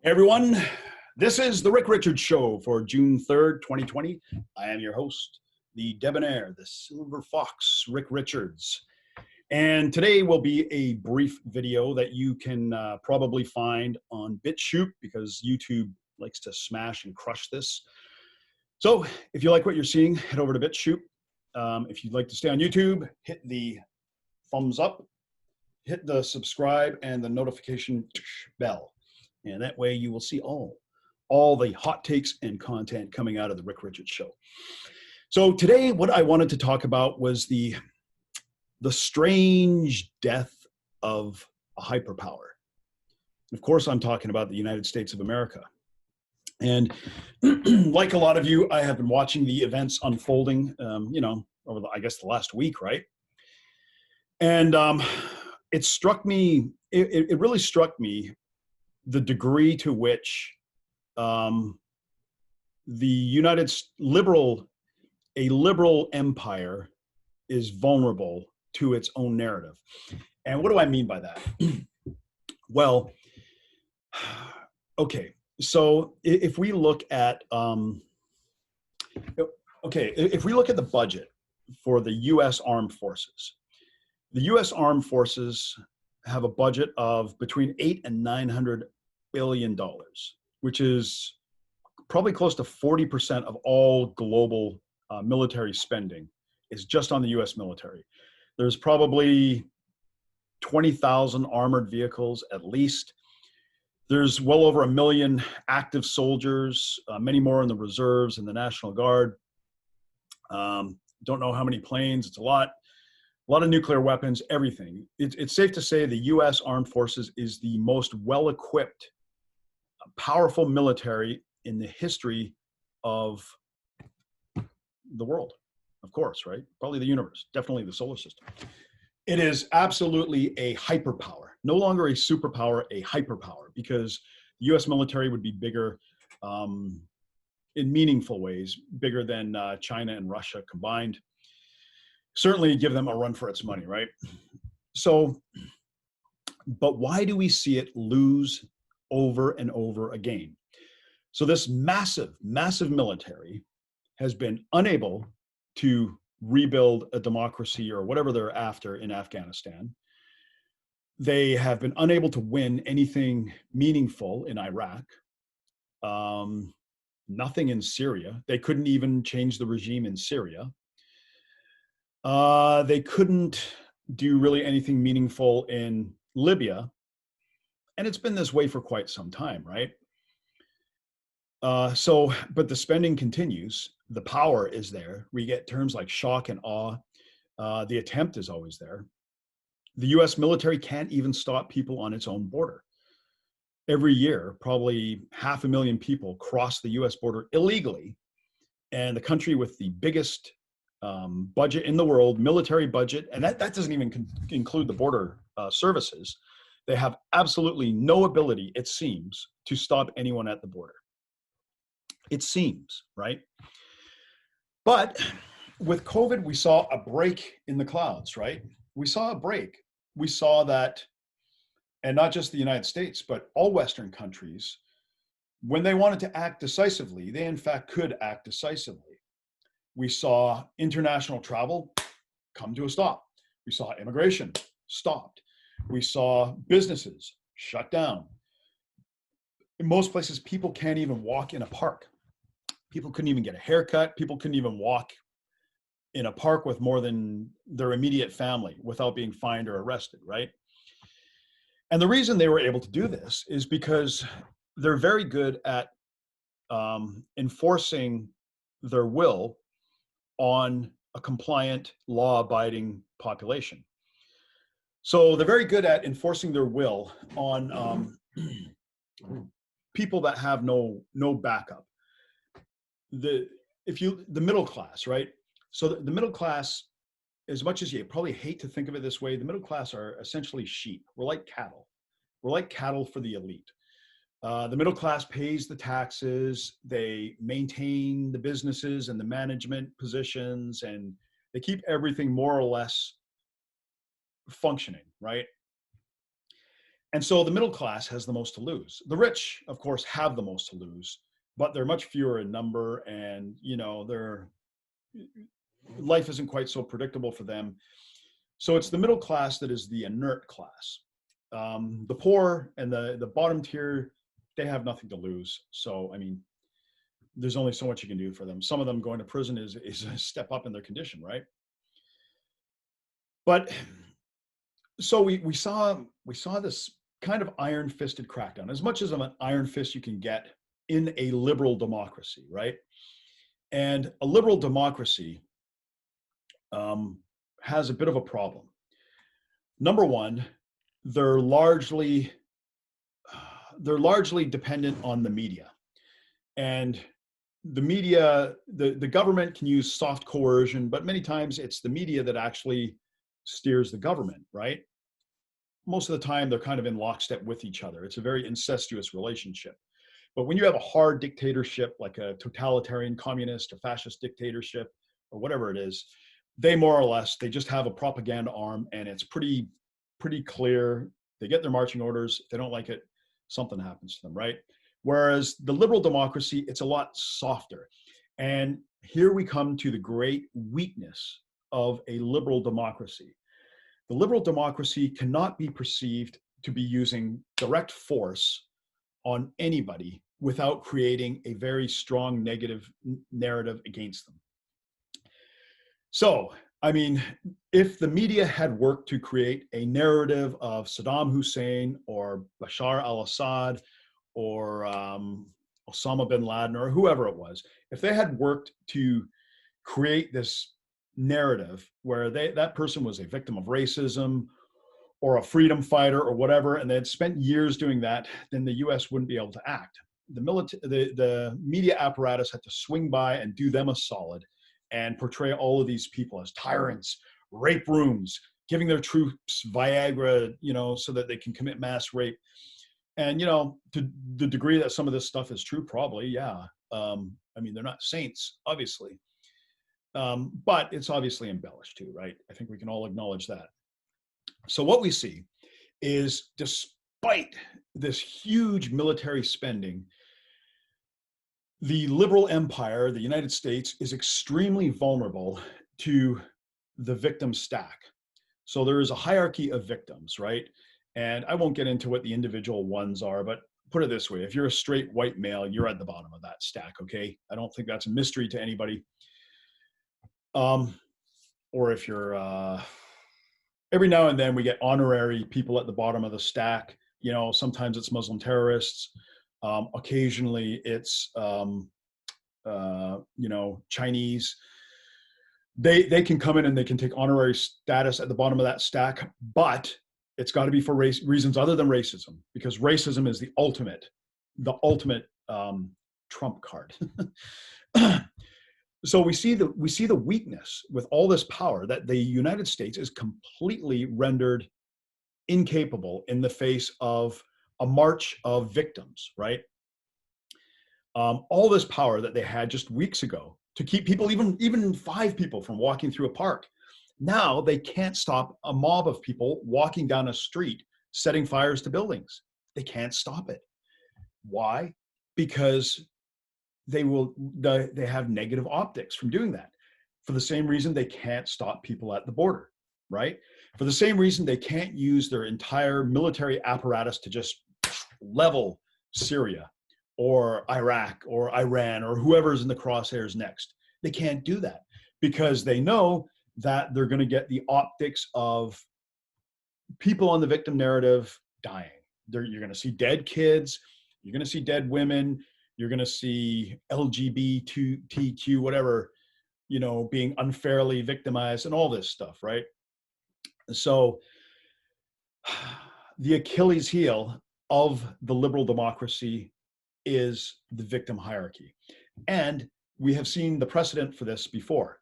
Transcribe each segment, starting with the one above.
Hey everyone, this is the Rick Richards Show for June 3rd, 2020. I am your host, the debonair, the silver fox, Rick Richards. And today will be a brief video that you can probably find on BitChute because YouTube likes to smash and crush this. So if you like what you're seeing, head over to BitChute. If you'd like to stay on YouTube, hit the thumbs up, hit the subscribe and the notification bell. And that way you will see all the hot takes and content coming out of the Rick Richards Show. So today what I wanted to talk about was the strange death of a hyperpower. Of course, I'm talking about the United States of America. And like a lot of you, I have been watching the events unfolding, over I guess the last week, right? And it struck me, it really struck me the degree to which the liberal empire is vulnerable to its own narrative. And what do I mean by that? Well, okay, so if we look at if we look at the budget for the U.S. Armed Forces, the U.S. Armed Forces have a budget of between $800 and $900 billion, which is probably close to 40% of all global military spending is just on the U.S. military. There's probably 20,000 armored vehicles at least. There's well over 1 million active soldiers, many more in the reserves and the National Guard. Don't know how many planes, it's a lot of nuclear weapons, everything. It's safe to say the U.S. Armed Forces is the most well-equipped, powerful military in the history of the world, of course, right? Probably the universe, definitely the solar system. It is absolutely a hyperpower, no longer a superpower, a hyperpower, because the U.S. military would be bigger in meaningful ways, bigger than China and Russia combined. Certainly give them a run for its money, right? So, but why do we see it lose over and over again? So this massive military has been unable to rebuild a democracy or whatever they're after in Afghanistan. They have been unable to win anything meaningful in Iraq. Nothing in Syria. They couldn't even change the regime in Syria. They couldn't do really anything meaningful in Libya. And it's been this way for quite some time, right? But the spending continues. The power is there. We get terms like shock and awe. The attempt is always there. The US military can't even stop people on its own border. Every year, probably 500,000 people cross the US border illegally. And the country with the biggest budget in the world, military budget, and that doesn't even include the border services. They have absolutely no ability, it seems, to stop anyone at the border. It seems, right? But with COVID, we saw a break in the clouds, right? We saw a break. We saw that, and not just the United States, but all Western countries, when they wanted to act decisively, they in fact could act decisively. We saw international travel come to a stop. We saw immigration stopped. We saw businesses shut down. In most places, people can't even walk in a park. People couldn't even get a haircut. People couldn't even walk in a park with more than their immediate family without being fined or arrested, right? And the reason they were able to do this is because they're very good at enforcing their will on a compliant, law-abiding population. So they're very good at enforcing their will on people that have no backup. The middle class, right? So the middle class, as much as you probably hate to think of it this way, the middle class are essentially sheep. We're like cattle. We're like cattle for the elite. The middle class pays the taxes, they maintain the businesses and the management positions, and they keep everything more or less functioning, right? And so the middle class has the most to lose. The rich, of course, have the most to lose, but they're much fewer in number, and their life isn't quite so predictable for them. So it's the middle class that is the inert class. The poor and the bottom tier, they have nothing to lose. So I mean, there's only so much you can do for them. Some of them going to prison is a step up in their condition, right? But so we saw this kind of iron-fisted crackdown, as much as of an iron fist you can get in a liberal democracy, right? And a liberal democracy has a bit of a problem. Number one, they're largely dependent on the media, and the media, the government can use soft coercion, but many times it's the media that actually steers the government, right? Most of the time they're kind of in lockstep with each other. It's a very incestuous relationship. But when you have a hard dictatorship, like a totalitarian communist or fascist dictatorship or whatever it is, they more or less, they just have a propaganda arm, and it's pretty clear. They get their marching orders. If they don't like it, something happens to them, right? Whereas the liberal democracy, it's a lot softer. And here we come to the great weakness of a liberal democracy. The liberal democracy cannot be perceived to be using direct force on anybody without creating a very strong negative narrative against them. So, I mean, if the media had worked to create a narrative of Saddam Hussein or Bashar al-Assad or Osama bin Laden or whoever it was, if they had worked to create this narrative where that person was a victim of racism or a freedom fighter or whatever, and they had spent years doing that, then the US wouldn't be able to act. The media apparatus had to swing by and do them a solid and portray all of these people as tyrants, rape rooms, giving their troops Viagra, so that they can commit mass rape. And, to the degree that some of this stuff is true, probably, yeah. I mean, they're not saints, obviously. But it's obviously embellished too, right? I think we can all acknowledge that. So what we see is, despite this huge military spending, the liberal empire, the United States, is extremely vulnerable to the victim stack. So there is a hierarchy of victims, right? And I won't get into what the individual ones are, but put it this way: if you're a straight white male, you're at the bottom of that stack, okay? I don't think that's a mystery to anybody. Or if you're, every now and then we get honorary people at the bottom of the stack. Sometimes it's Muslim terrorists. Occasionally it's, Chinese. They can come in and they can take honorary status at the bottom of that stack, but it's got to be for reasons other than racism, because racism is the ultimate trump card. So we see the weakness with all this power, that the United States is completely rendered incapable in the face of a march of victims, right? All this power that they had just weeks ago to keep people, even 5 people, from walking through a park. Now they can't stop a mob of people walking down a street, setting fires to buildings. They can't stop it. Why? Because they have negative optics from doing that. For the same reason they can't stop people at the border, right? For the same reason they can't use their entire military apparatus to just level Syria or Iraq or Iran or whoever's in the crosshairs next. They can't do that because they know that they're going to get the optics of people on the victim narrative dying. You're going to see dead kids. You're going to see dead women. You're going to see LGBTQ, whatever, being unfairly victimized and all this stuff, right? So the Achilles heel of the liberal democracy is the victim hierarchy. And we have seen the precedent for this before.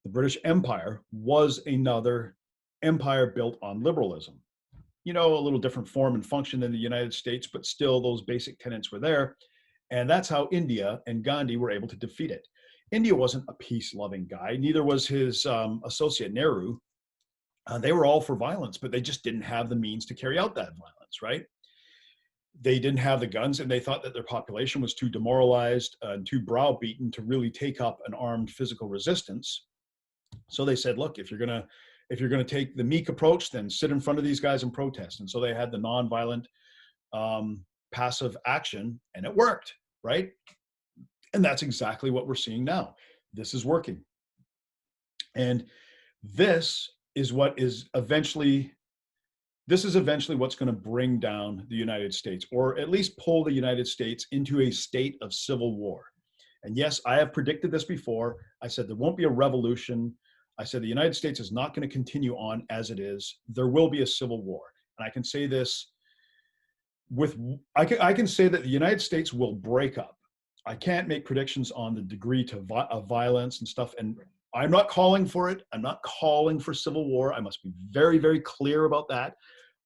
The British Empire was another empire built on liberalism. A little different form and function than the United States, but still those basic tenets were there. And that's how India and Gandhi were able to defeat it. India wasn't a peace-loving guy. Neither was his associate Nehru. They were all for violence, but they just didn't have the means to carry out that violence, resistance, right? They didn't have the guns, and they thought that their population was too demoralized and too browbeaten to really take up an armed physical resistance. So they said, look, if you're gonna take the meek approach, then sit in front of these guys and protest. And so they had the nonviolent passive action, and it worked, right? And that's exactly what we're seeing now. This is working. And this is eventually what's going to bring down the United States, or at least pull the United States into a state of civil war. And yes, I have predicted this before. I said there won't be a revolution. I said the United States is not going to continue on as it is. There will be a civil war. And I can say this I can say that the United States will break up. I can't make predictions on the degree of violence and stuff. And I'm not calling for it. I'm not calling for civil war. I must be very, very clear about that.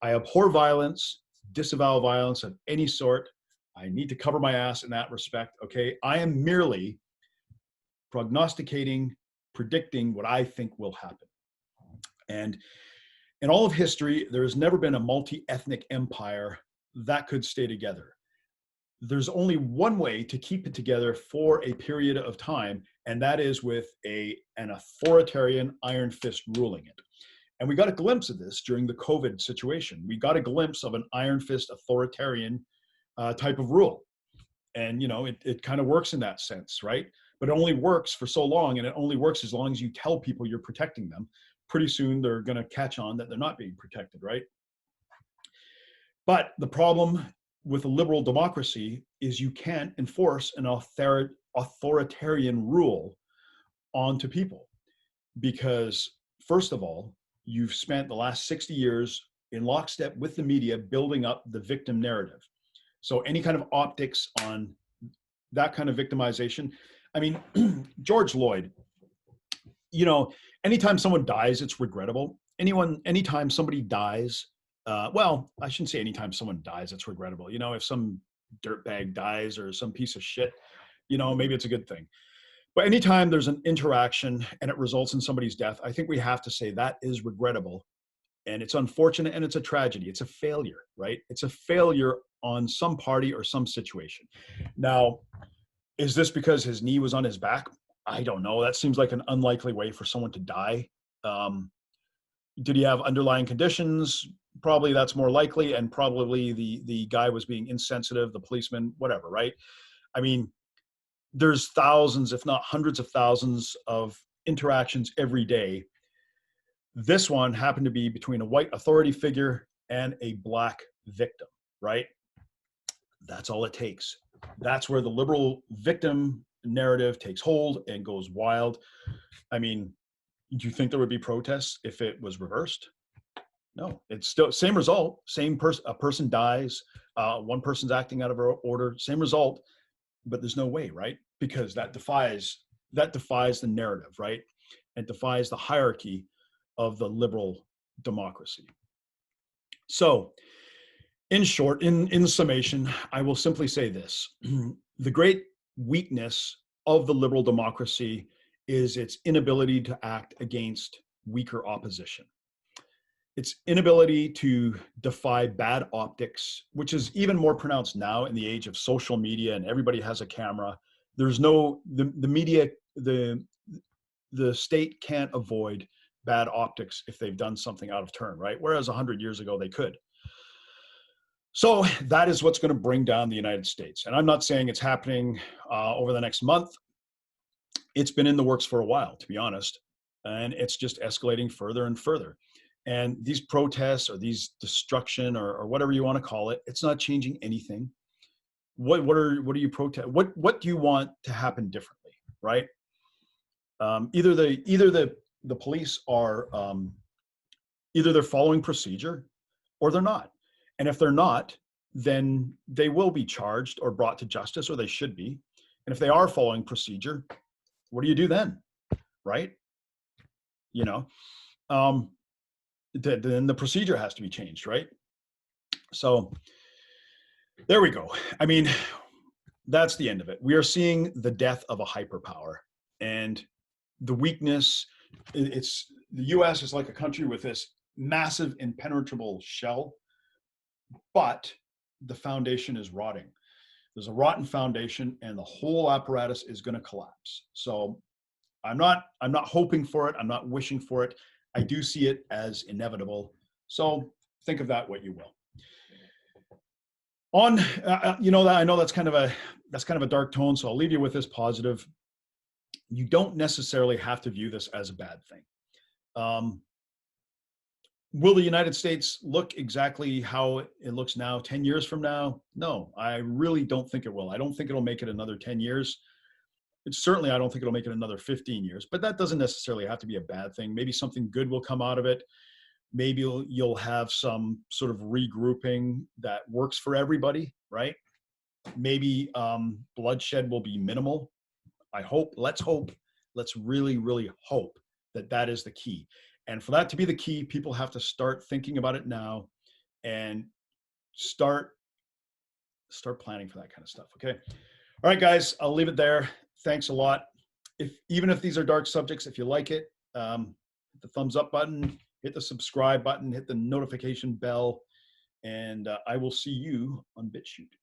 I abhor violence, disavow violence of any sort. I need to cover my ass in that respect. Okay. I am merely prognosticating, predicting what I think will happen. And in all of history, there has never been a multi-ethnic empire that could stay together. There's only one way to keep it together for a period of time, and that is with an authoritarian iron fist ruling it. And we got a glimpse of this during the COVID situation. We got a glimpse of an iron fist authoritarian type of rule. And, it kind of works in that sense, right? But it only works for so long, and it only works as long as you tell people you're protecting them. Pretty soon they're going to catch on that they're not being protected, right? But the problem with a liberal democracy is you can't enforce an authoritarian rule onto people, because first of all, you've spent the last 60 years in lockstep with the media building up the victim narrative. So any kind of optics on that kind of victimization, I mean, George Floyd, anytime someone dies, it's regrettable. Anytime somebody dies, well, I shouldn't say anytime someone dies, it's regrettable. If some dirtbag dies or some piece of shit, maybe it's a good thing. But anytime there's an interaction and it results in somebody's death, I think we have to say that is regrettable, and it's unfortunate, and it's a tragedy. It's a failure, right? It's a failure on some party or some situation. Now, is this because his knee was on his back? I don't know. That seems like an unlikely way for someone to die. Did he have underlying conditions? Probably that's more likely, and probably the guy was being insensitive, the policeman, whatever, right? I mean, there's thousands, if not hundreds of thousands of interactions every day. This one happened to be between a white authority figure and a black victim, right? That's all it takes. That's where the liberal victim narrative takes hold and goes wild. I mean, do you think there would be protests if it was reversed? No, it's still same result. A person dies. One person's acting out of order. Same result, but there's no way, right? Because that defies the narrative, right? It defies the hierarchy of the liberal democracy. So, in short, in summation, I will simply say this: the great weakness of the liberal democracy is its inability to act against weaker opposition. Its inability to defy bad optics, which is even more pronounced now in the age of social media and everybody has a camera. There's the media, the state can't avoid bad optics if they've done something out of turn, right? Whereas 100 years ago they could. So that is what's going to bring down the United States. And I'm not saying it's happening over the next month. It's been in the works for a while, to be honest. And it's just escalating further and further. And these protests or these destruction or whatever you want to call it, it's not changing anything. What are you protest? What do you want to happen differently, right? Either the police are either they're following procedure or they're not. And if they're not, then they will be charged or brought to justice, or they should be. And if they are following procedure, what do you do then, right? Then the procedure has to be changed, right? So there we go. I mean, that's the end of it. We are seeing the death of a hyperpower, and the weakness. The U.S. is like a country with this massive impenetrable shell but the foundation is rotting. There's a rotten foundation, and the whole apparatus is going to collapse. So I'm not hoping for it. I'm not wishing for it. I do see it as inevitable. So think of that what you will. On, you know, that I know that's kind of a dark tone. So I'll leave you with this positive. You don't necessarily have to view this as a bad thing. Will the United States look exactly how it looks now 10 years from now? No, I really don't think it will. I don't think it'll make it another 10 years. Certainly, I don't think it'll make it another 15 years, but that doesn't necessarily have to be a bad thing. Maybe something good will come out of it. Maybe you'll have some sort of regrouping that works for everybody, right? Maybe bloodshed will be minimal. I hope, let's really, really hope that that is the key. And for that to be the key, people have to start thinking about it now and start planning for that kind of stuff. Okay. All right, guys, I'll leave it there. Thanks a lot. Even if these are dark subjects, if you like it, hit the thumbs up button, hit the subscribe button, hit the notification bell, and I will see you on BitChute.